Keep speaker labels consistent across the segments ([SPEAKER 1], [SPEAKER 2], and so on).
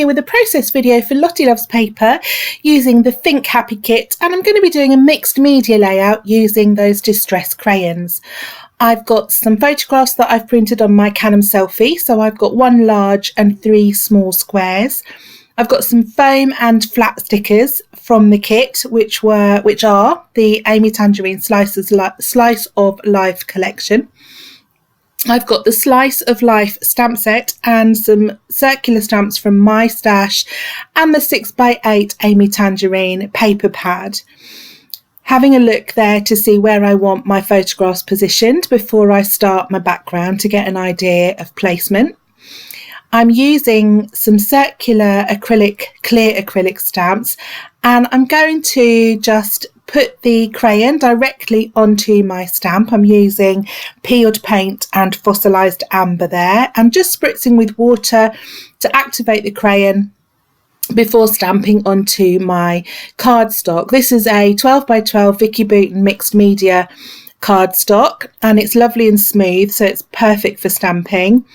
[SPEAKER 1] here with a process video for Lottie Loves Paper using the Think Happy kit, and I'm going to be doing a mixed media layout using those distress crayons. I've got some photographs that I've printed on my Canon Selfie, so I've got 1 large and 3 small squares. I've got some foam and flat stickers from the kit, which are the Amy Tangerine Slice of Life collection. I've got the Slice of Life stamp set and some circular stamps from my stash and the 6x8 Amy Tangerine paper pad. Having a look there to see where I want my photographs positioned before I start my background to get an idea of placement. I'm using some circular clear acrylic stamps, and I'm going to just put the crayon directly onto my stamp. I'm using peeled paint and fossilised amber there, and just spritzing with water to activate the crayon before stamping onto my cardstock. This is a 12x12 Vicky Boughton mixed media cardstock, and it's lovely and smooth, so it's perfect for stamping.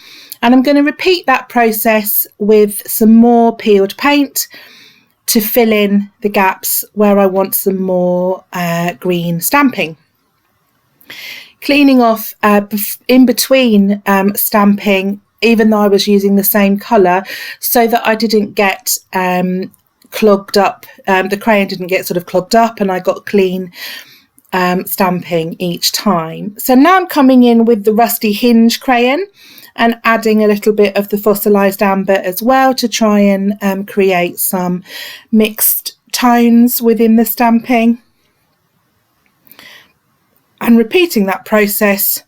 [SPEAKER 1] And I'm going to repeat that process with some more peeled paint to fill in the gaps where I want some more green stamping. Cleaning off in between stamping, even though I was using the same colour, so that I didn't get clogged up, the crayon didn't get sort of clogged up, and I got clean stamping each time. So now I'm coming in with the Rusty Hinge crayon and adding a little bit of the fossilised amber as well to try and create some mixed tones within the stamping. And repeating that process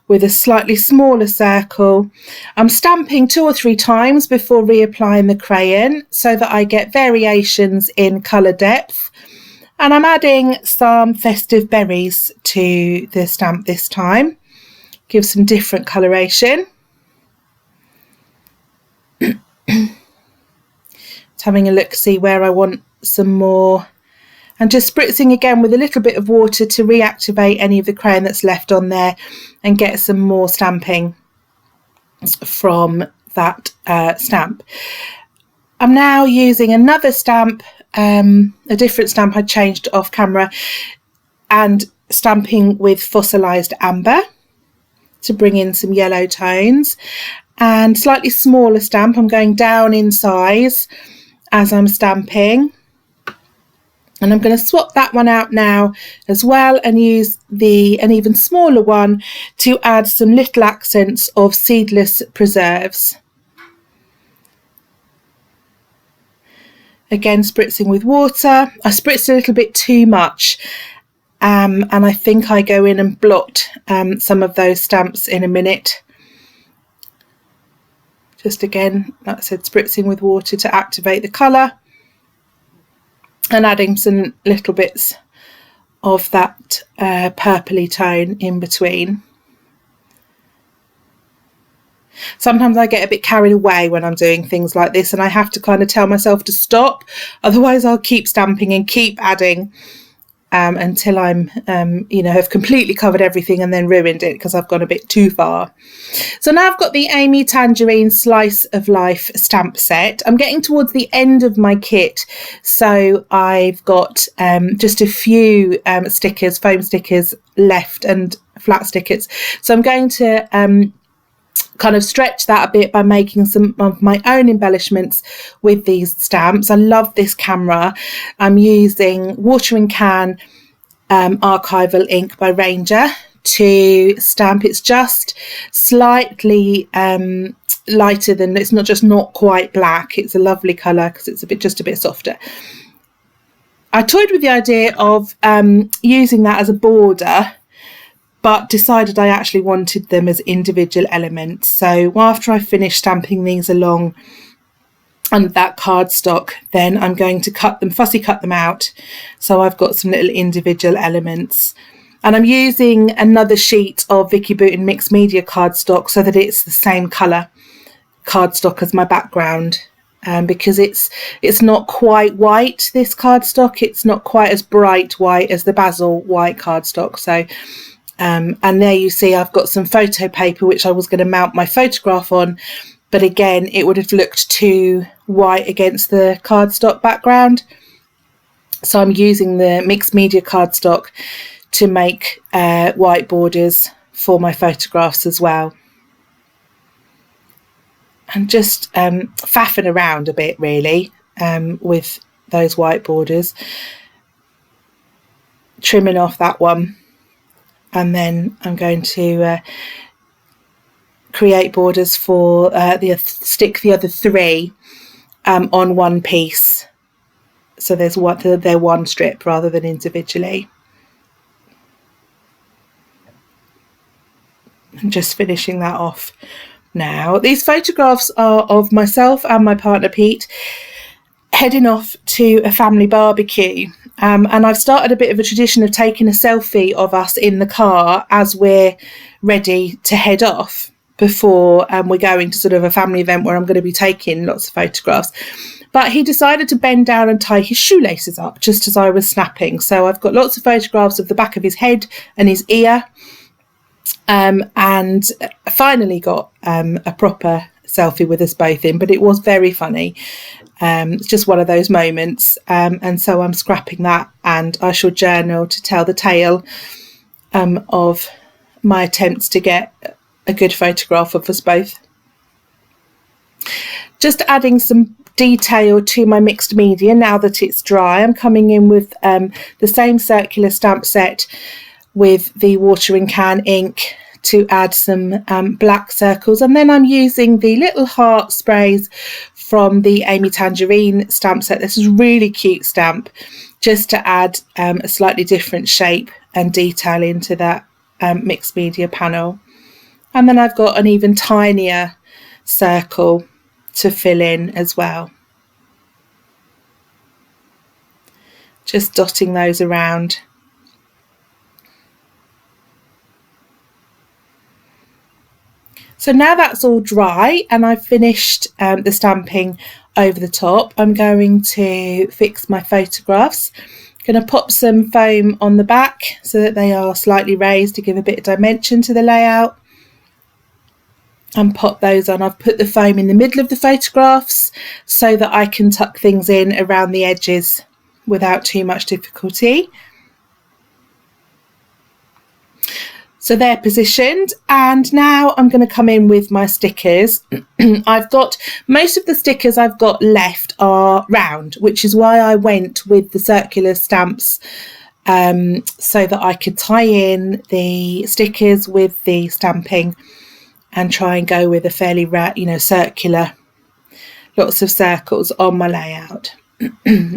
[SPEAKER 1] with a slightly smaller circle. I'm stamping 2 or 3 times before reapplying the crayon so that I get variations in colour depth. And I'm adding some festive berries to the stamp this time. Give some different coloration. Just having a look, see where I want some more, and just spritzing again with a little bit of water to reactivate any of the crayon that's left on there and get some more stamping from that stamp. I'm now using another stamp, a different stamp I changed off camera, and stamping with fossilised amber to bring in some yellow tones. And slightly smaller stamp, I'm going down in size as I'm stamping, and I'm going to swap that one out now as well and use an even smaller one to add some little accents of seedless preserves. Again, spritzing with water. I spritzed a little bit too much, and I think I go in and blot some of those stamps in a minute. Just again, like I said, spritzing with water to activate the colour and adding some little bits of that purpley tone in between. Sometimes I get a bit carried away when I'm doing things like this, and I have to kind of tell myself to stop, otherwise I'll keep stamping and keep adding until I'm have completely covered everything and then ruined it because I've gone a bit too far. So now I've got the Amy Tangerine Slice of Life stamp set. I'm getting towards the end of my kit, so I've got just a few stickers, foam stickers left, and flat stickers. So I'm going to kind of stretch that a bit by making some of my own embellishments with these stamps. I love this camera. I'm using watering can archival ink by Ranger to stamp. It's just slightly lighter than, it's not quite black. It's a lovely colour because it's just a bit softer. I toyed with the idea of using that as a border, but decided I actually wanted them as individual elements. So after I finish stamping these along on that cardstock, then I'm going to fussy cut them out. So I've got some little individual elements. And I'm using another sheet of Vicky Boughton mixed media cardstock so that it's the same colour cardstock as my background. Because it's not quite white, this cardstock. It's not quite as bright white as the basil white cardstock. So and there you see I've got some photo paper which I was going to mount my photograph on, but again, it would have looked too white against the cardstock background. So I'm using the mixed media cardstock to make white borders for my photographs as well. And just faffing around a bit really with those white borders, trimming off that one, and then I'm going to create borders for stick the other three on one piece, so they're one strip rather than individually. And just finishing that off now. These photographs are of myself and my partner Pete heading off to a family barbecue, and I've started a bit of a tradition of taking a selfie of us in the car as we're ready to head off before we're going to sort of a family event where I'm going to be taking lots of photographs. But he decided to bend down and tie his shoelaces up just as I was snapping, so I've got lots of photographs of the back of his head and his ear. And I finally got a proper selfie with us both in, but it was very funny. It's just one of those moments, and so I'm scrapping that, and I shall journal to tell the tale of my attempts to get a good photograph of us both. Just adding some detail to my mixed media now that it's dry. I'm coming in with the same circular stamp set with the watering can ink to add some black circles, and then I'm using the little heart sprays from the Amy Tangerine stamp set. This is a really cute stamp, just to add a slightly different shape and detail into that mixed media panel. And then I've got an even tinier circle to fill in as well, just dotting those around. So now that's all dry and I've finished the stamping over the top, I'm going to fix my photographs. I'm going to pop some foam on the back so that they are slightly raised to give a bit of dimension to the layout, and pop those on. I've put the foam in the middle of the photographs so that I can tuck things in around the edges without too much difficulty. So they're positioned, and now I'm going to come in with my stickers. I've got most of the stickers I've got left are round, which is why I went with the circular stamps, so that I could tie in the stickers with the stamping and try and go with a fairly circular, lots of circles on my layout.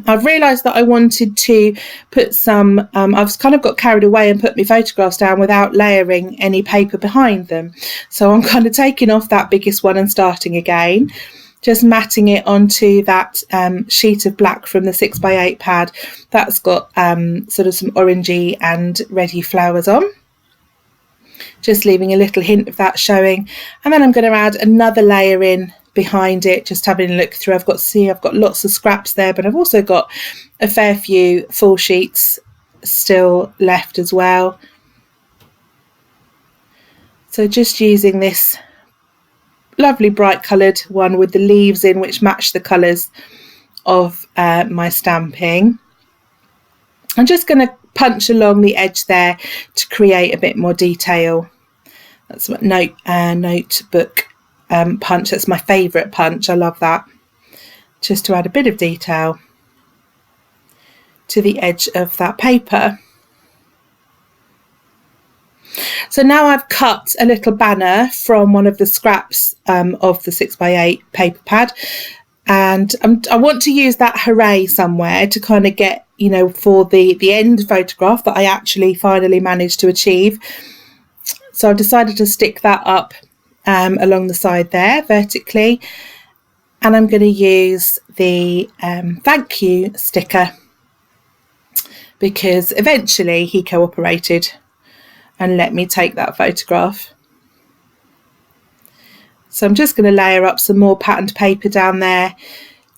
[SPEAKER 1] I've realised that I wanted to put some, I've kind of got carried away and put my photographs down without layering any paper behind them. So I'm kind of taking off that biggest one and starting again, just matting it onto that sheet of black from the 6x8 pad that's got sort of some orangey and reddy flowers on. Just leaving a little hint of that showing. And then I'm going to add another layer in behind it, just having a look through. I've got lots of scraps there, but I've also got a fair few full sheets still left as well. So just using this lovely bright coloured one with the leaves in, which match the colours of my stamping. I'm just going to punch along the edge there to create a bit more detail. That's what notebook punch. That's my favourite punch. I love that. Just to add a bit of detail to the edge of that paper. So now I've cut a little banner from one of the scraps of the 6x8 paper pad, and I want to use that hooray somewhere to kind of get, for the end photograph that I actually finally managed to achieve. So I've decided to stick that up along the side there vertically, and I'm going to use the thank you sticker because eventually he cooperated and let me take that photograph. So I'm just going to layer up some more patterned paper down there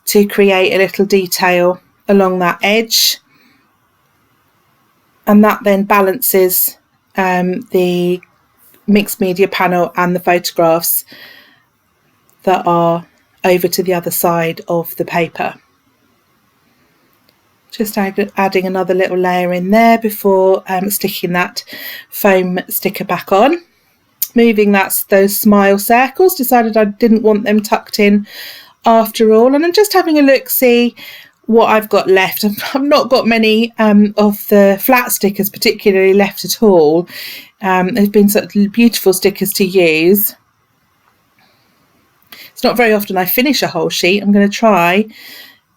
[SPEAKER 1] to create a little detail along that edge, and that then balances the mixed media panel and the photographs that are over to the other side of the paper. Just adding another little layer in there before sticking that foam sticker back on. Moving those smile circles, decided I didn't want them tucked in after all, and I'm just having a look, see what I've got left. I've not got many of the flat stickers particularly left at all. They've been such beautiful stickers to use. It's not very often I finish a whole sheet. I'm going to try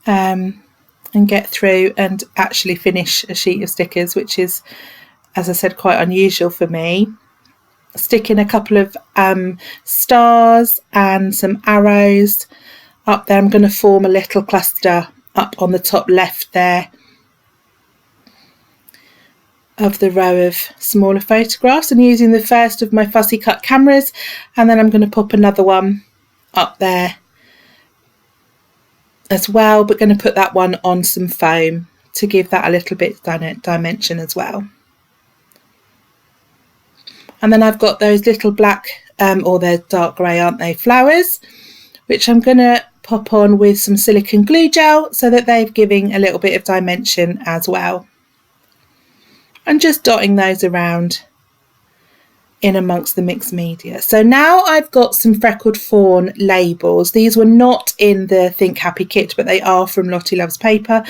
[SPEAKER 1] and get through and actually finish a sheet of stickers, which is, as I said, quite unusual for me. Stick in a couple of stars and some arrows up there. I'm going to form a little cluster up on the top left there of the row of smaller photographs, and using the first of my fussy cut cameras, and then I'm going to pop another one up there as well, but going to put that one on some foam to give that a little bit dimension as well. And then I've got those little black, or they're dark grey, aren't they, flowers, which I'm going to pop on with some silicone glue gel so that they're giving a little bit of dimension as well. And just dotting those around in amongst the mixed media. So now I've got some freckled fawn labels. These were not in the Think Happy kit, but they are from Lottie Loves Paper.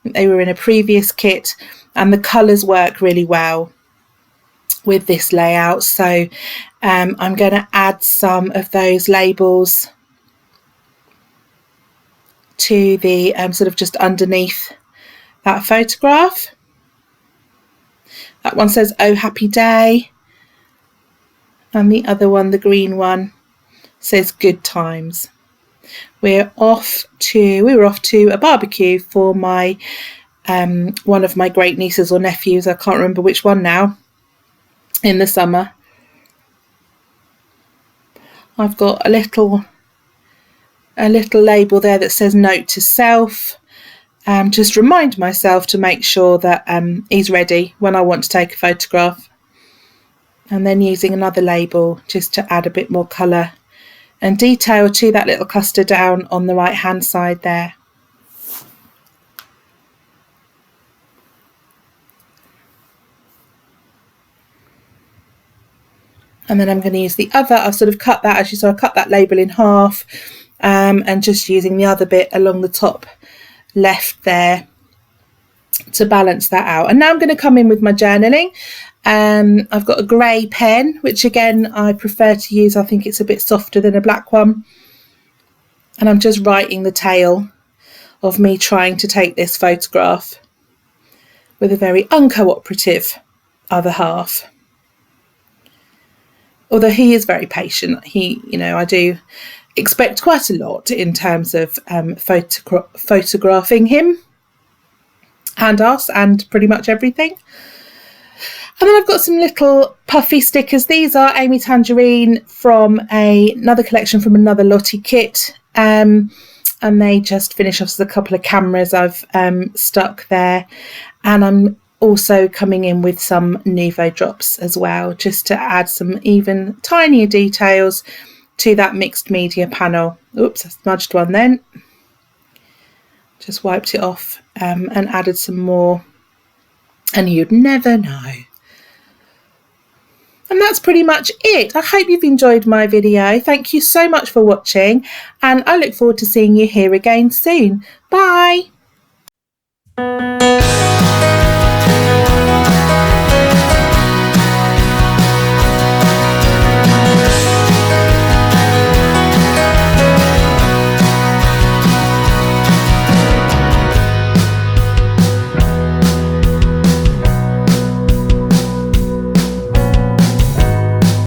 [SPEAKER 1] They were in a previous kit, and the colours work really well with this layout. So I'm going to add some of those labels to the sort of just underneath that photograph. That one says "Oh Happy Day," and the other one, the green one, says "Good Times." We were off to a barbecue for my one of my great nieces or nephews, I can't remember which one now, in the summer. I've got a little label there that says "Note to Self." Just remind myself to make sure that he's ready when I want to take a photograph. And then using another label just to add a bit more colour and detail to that little cluster down on the right hand side there. And then I'm going to use the other, I've sort of cut that, as you saw, I cut that label in half, and just using the other bit along the top left there to balance that out. And now I'm going to come in with my journaling. I've got a grey pen, which again I prefer to use. I think it's a bit softer than a black one. And I'm just writing the tale of me trying to take this photograph with a very uncooperative other half. Although he is very patient. I do expect quite a lot in terms of photographing him and us and pretty much everything. And then I've got some little puffy stickers. These are Amy Tangerine from another collection from another Lottie kit, and they just finish off with a couple of cameras I've stuck there. And I'm also coming in with some Nouveau drops as well, just to add some even tinier details to that mixed media panel. Oops, I smudged one then. Just wiped it off and added some more, and you'd never know. And that's pretty much it. I hope you've enjoyed my video. Thank you so much for watching, and I look forward to seeing you here again soon. Bye.